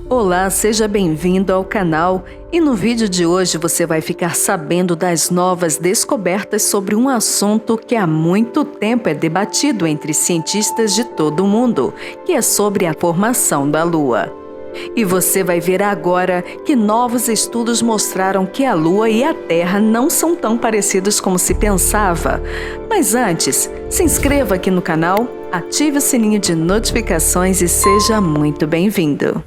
Olá, seja bem-vindo ao canal e no vídeo de hoje você vai ficar sabendo das novas descobertas sobre um assunto que há muito tempo é debatido entre cientistas de todo o mundo, que é sobre a formação da Lua. E você vai ver agora que novos estudos mostraram que a Lua e a Terra não são tão parecidos como se pensava. Mas antes, se inscreva aqui no canal, ative o sininho de notificações e seja muito bem-vindo.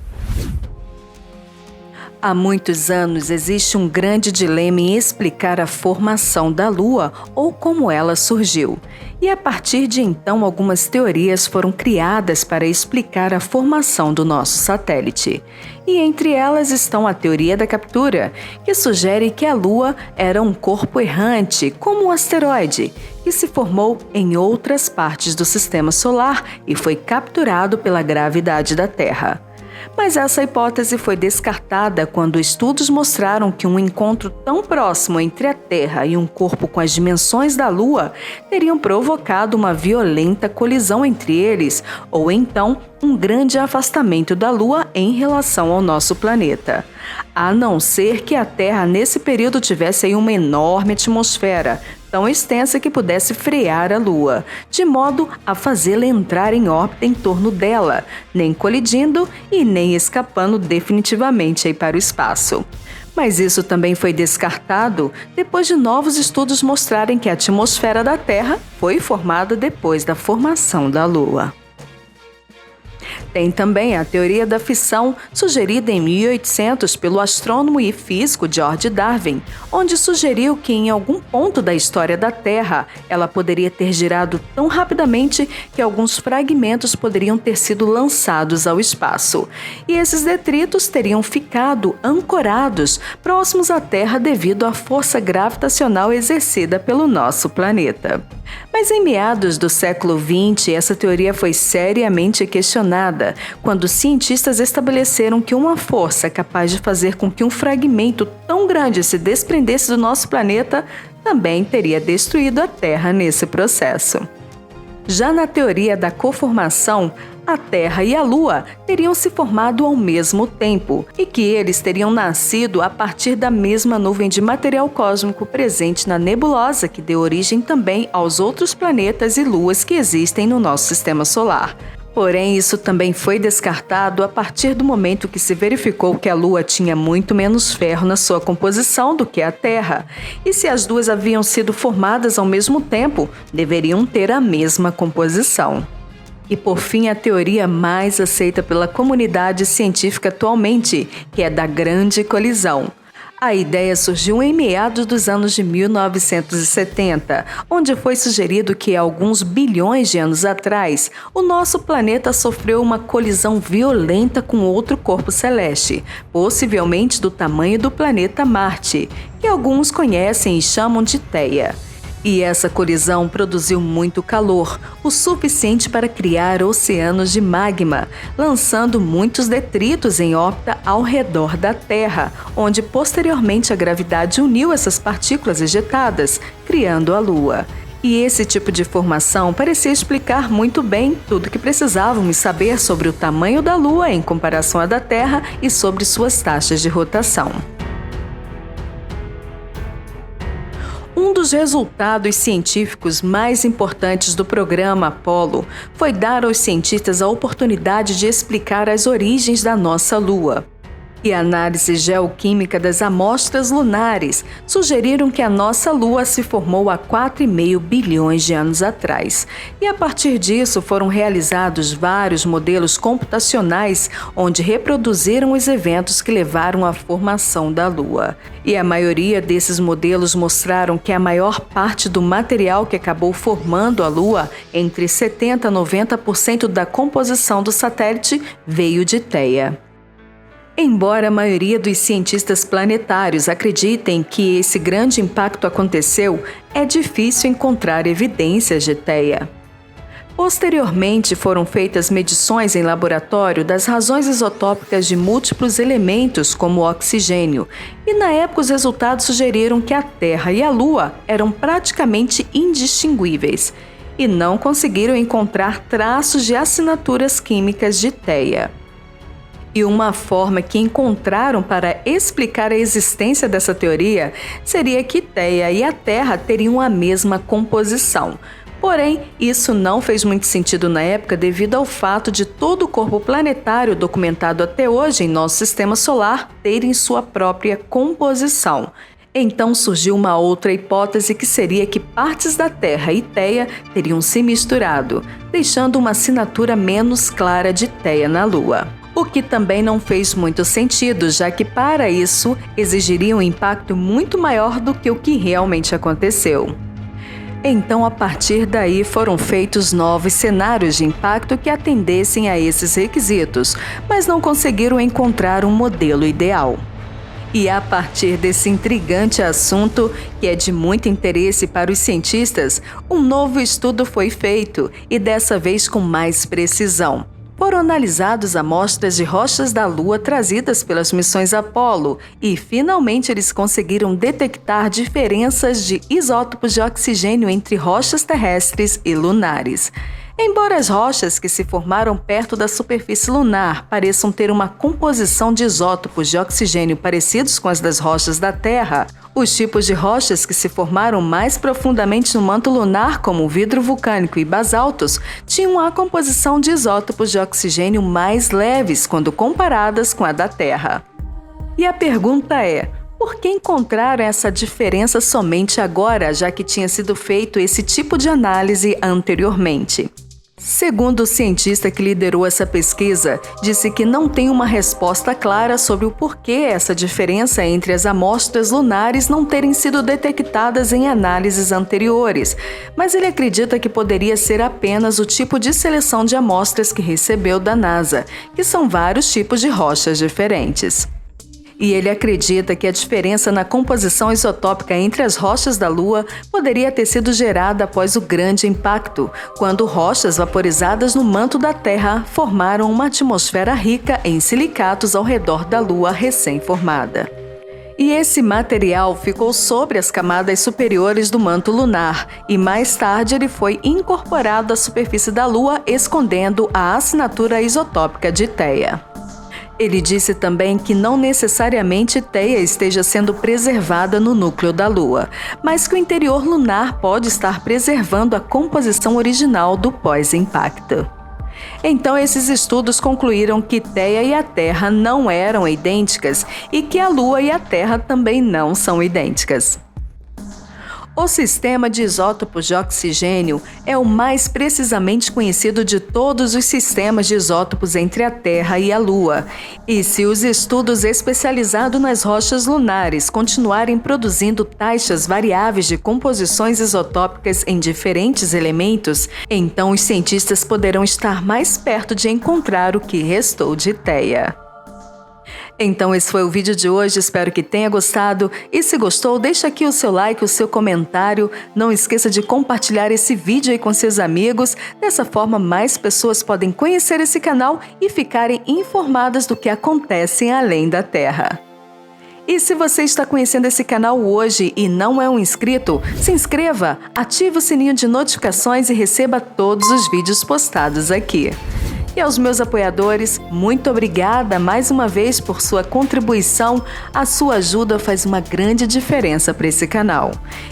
Há muitos anos existe um grande dilema em explicar a formação da Lua ou como ela surgiu. E a partir de então, algumas teorias foram criadas para explicar a formação do nosso satélite. E entre elas estão a teoria da captura, que sugere que a Lua era um corpo errante, como um asteroide, que se formou em outras partes do sistema solar e foi capturado pela gravidade da Terra. Mas essa hipótese foi descartada quando estudos mostraram que um encontro tão próximo entre a Terra e um corpo com as dimensões da Lua teriam provocado uma violenta colisão entre eles, ou então um grande afastamento da Lua em relação ao nosso planeta. A não ser que a Terra nesse período tivesse aí uma enorme atmosfera, tão extensa que pudesse frear a Lua, de modo a fazê-la entrar em órbita em torno dela, nem colidindo e nem escapando definitivamente aí para o espaço. Mas isso também foi descartado depois de novos estudos mostrarem que a atmosfera da Terra foi formada depois da formação da Lua. Tem também a teoria da fissão, sugerida em 1800 pelo astrônomo e físico George Darwin, onde sugeriu que em algum ponto da história da Terra ela poderia ter girado tão rapidamente que alguns fragmentos poderiam ter sido lançados ao espaço. E esses detritos teriam ficado ancorados próximos à Terra devido à força gravitacional exercida pelo nosso planeta. Mas em meados do século XX, essa teoria foi seriamente questionada, quando cientistas estabeleceram que uma força capaz de fazer com que um fragmento tão grande se desprendesse do nosso planeta também teria destruído a Terra nesse processo. Já na teoria da conformação, a Terra e a Lua teriam se formado ao mesmo tempo e que eles teriam nascido a partir da mesma nuvem de material cósmico presente na nebulosa que deu origem também aos outros planetas e luas que existem no nosso sistema solar. Porém, isso também foi descartado a partir do momento que se verificou que a Lua tinha muito menos ferro na sua composição do que a Terra. E se as duas haviam sido formadas ao mesmo tempo, deveriam ter a mesma composição. E por fim, a teoria mais aceita pela comunidade científica atualmente, que é da grande colisão. A ideia surgiu em meados dos anos de 1970, onde foi sugerido que alguns bilhões de anos atrás, o nosso planeta sofreu uma colisão violenta com outro corpo celeste, possivelmente do tamanho do planeta Marte, que alguns conhecem e chamam de Theia. E essa colisão produziu muito calor, o suficiente para criar oceanos de magma, lançando muitos detritos em órbita ao redor da Terra, onde posteriormente a gravidade uniu essas partículas ejetadas, criando a Lua. E esse tipo de formação parecia explicar muito bem tudo o que precisávamos saber sobre o tamanho da Lua em comparação à da Terra e sobre suas taxas de rotação. Um dos resultados científicos mais importantes do programa Apollo foi dar aos cientistas a oportunidade de explicar as origens da nossa Lua. E a análise geoquímica das amostras lunares sugeriram que a nossa Lua se formou há 4,5 bilhões de anos atrás. E a partir disso foram realizados vários modelos computacionais onde reproduziram os eventos que levaram à formação da Lua. E a maioria desses modelos mostraram que a maior parte do material que acabou formando a Lua, entre 70% a 90% da composição do satélite, veio de Theia. Embora a maioria dos cientistas planetários acreditem que esse grande impacto aconteceu, é difícil encontrar evidências de Theia. Posteriormente, foram feitas medições em laboratório das razões isotópicas de múltiplos elementos, como o oxigênio, e na época os resultados sugeriram que a Terra e a Lua eram praticamente indistinguíveis, e não conseguiram encontrar traços de assinaturas químicas de Theia. E uma forma que encontraram para explicar a existência dessa teoria seria que Theia e a Terra teriam a mesma composição. Porém, isso não fez muito sentido na época devido ao fato de todo o corpo planetário documentado até hoje em nosso sistema solar terem sua própria composição. Então surgiu uma outra hipótese que seria que partes da Terra e Theia teriam se misturado, deixando uma assinatura menos clara de Theia na Lua. O que também não fez muito sentido, já que para isso exigiria um impacto muito maior do que o que realmente aconteceu. Então, a partir daí, foram feitos novos cenários de impacto que atendessem a esses requisitos, mas não conseguiram encontrar um modelo ideal. E a partir desse intrigante assunto, que é de muito interesse para os cientistas, um novo estudo foi feito, e dessa vez com mais precisão. Foram analisadas amostras de rochas da Lua trazidas pelas missões Apollo e, finalmente, eles conseguiram detectar diferenças de isótopos de oxigênio entre rochas terrestres e lunares. Embora as rochas que se formaram perto da superfície lunar pareçam ter uma composição de isótopos de oxigênio parecidos com as das rochas da Terra, os tipos de rochas que se formaram mais profundamente no manto lunar, como o vidro vulcânico e basaltos, tinham a composição de isótopos de oxigênio mais leves quando comparadas com a da Terra. E a pergunta é: por que encontraram essa diferença somente agora, já que tinha sido feito esse tipo de análise anteriormente? Segundo o cientista que liderou essa pesquisa, disse que não tem uma resposta clara sobre o porquê essa diferença entre as amostras lunares não terem sido detectadas em análises anteriores, mas ele acredita que poderia ser apenas o tipo de seleção de amostras que recebeu da NASA, que são vários tipos de rochas diferentes. E ele acredita que a diferença na composição isotópica entre as rochas da Lua poderia ter sido gerada após o grande impacto, quando rochas vaporizadas no manto da Terra formaram uma atmosfera rica em silicatos ao redor da Lua recém-formada. E esse material ficou sobre as camadas superiores do manto lunar, e mais tarde ele foi incorporado à superfície da Lua, escondendo a assinatura isotópica de Theia. Ele disse também que não necessariamente Theia esteja sendo preservada no núcleo da Lua, mas que o interior lunar pode estar preservando a composição original do pós-impacto. Então, esses estudos concluíram que Theia e a Terra não eram idênticas e que a Lua e a Terra também não são idênticas. O sistema de isótopos de oxigênio é o mais precisamente conhecido de todos os sistemas de isótopos entre a Terra e a Lua. E se os estudos especializados nas rochas lunares continuarem produzindo taxas variáveis de composições isotópicas em diferentes elementos, então os cientistas poderão estar mais perto de encontrar o que restou de Theia. Então esse foi o vídeo de hoje, espero que tenha gostado e se gostou, deixa aqui o seu like, o seu comentário, não esqueça de compartilhar esse vídeo aí com seus amigos, dessa forma mais pessoas podem conhecer esse canal e ficarem informadas do que acontece além da Terra. E se você está conhecendo esse canal hoje e não é um inscrito, se inscreva, ative o sininho de notificações e receba todos os vídeos postados aqui. E aos meus apoiadores, muito obrigada mais uma vez por sua contribuição. A sua ajuda faz uma grande diferença para esse canal.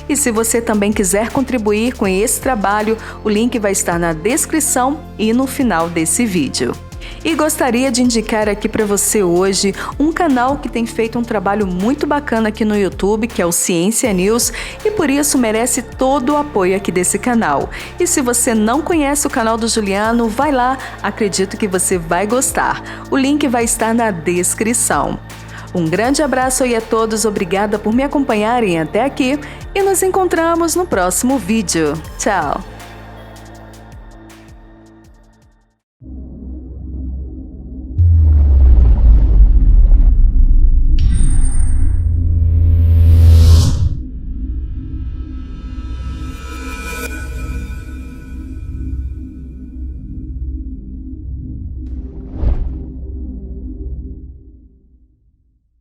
E se você também quiser contribuir com esse trabalho, o link vai estar na descrição e no final desse vídeo. E gostaria de indicar aqui para você hoje um canal que tem feito um trabalho muito bacana aqui no YouTube, que é o Ciência News, e por isso merece todo o apoio aqui desse canal. E se você não conhece o canal do Juliano, vai lá, acredito que você vai gostar. O link vai estar na descrição. Um grande abraço aí a todos, obrigada por me acompanharem até aqui e nos encontramos no próximo vídeo. Tchau!